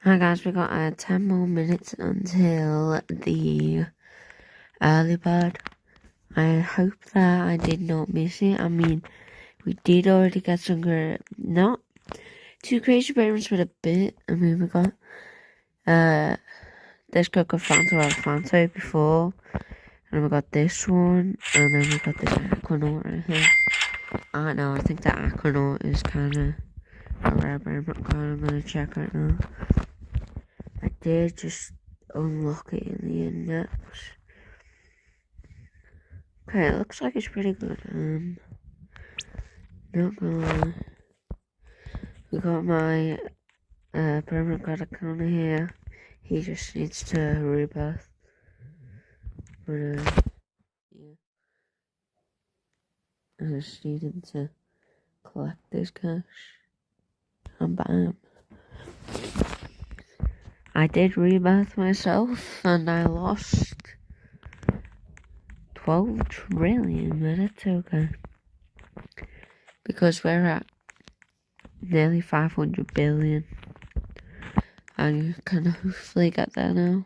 Hi guys, we got 10 more minutes until the early bird. I hope that I did not miss it. I mean, we did already get some good, not too crazy brainrots, but a bit. I mean, we got this Coco Fanta Alfonso before, and we got this one, and then we got this Aquanaut right here. I know, I think the Aquanaut is kind of a rare brainrot card. I'm gonna check right now. I did just unlock it in the index. Okay, it looks like it's pretty good. Not gonna lie. We got my permanent card account here. He just needs to rebirth. But yeah. I just need him to collect this cash. And bam. I did rebirth myself and I lost 12 trillion, but it's okay. Because we're at nearly 500 billion. I can hopefully get there now.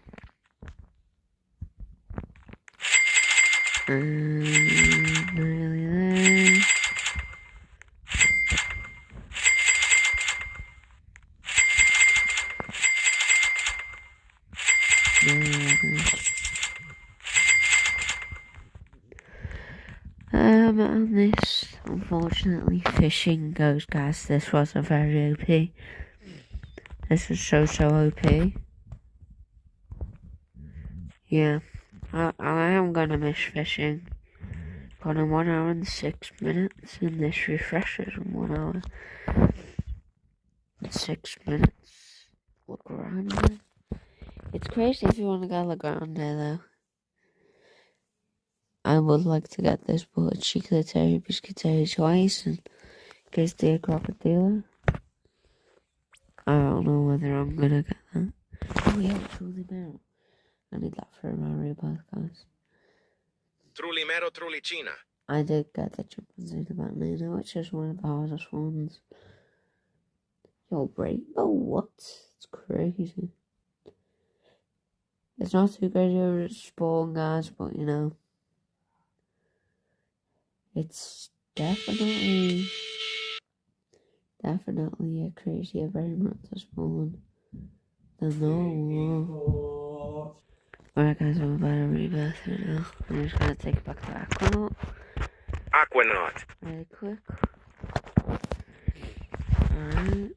Nearly there. And this, unfortunately, fishing goes, guys. This was a very OP. This was so OP. Yeah, I am gonna miss fishing. Got in 1 hour and 6 minutes, and this refreshes in 1 hour and 6 minutes. Look around there. It's crazy if you want to get look around there, though. I would like to get this, but Chicletary, Biscuitary twice, and Case the Crocodile. I don't know whether I'm gonna get that. Oh yeah, Truly Mero. I need that for my rebirth, guys. Truly Mero, Truly China. I did get the chimpanzee to Batman, which is one of the hardest ones. Yo, Rainbow, what? It's crazy. It's not too crazy over spawn, guys, but you know. It's definitely a crazier brainrot to spawn than normal. Alright guys, I'm about to rebirth right now. I'm just gonna take it back to Aquanaut. Aquanaut. Really quick. Alright.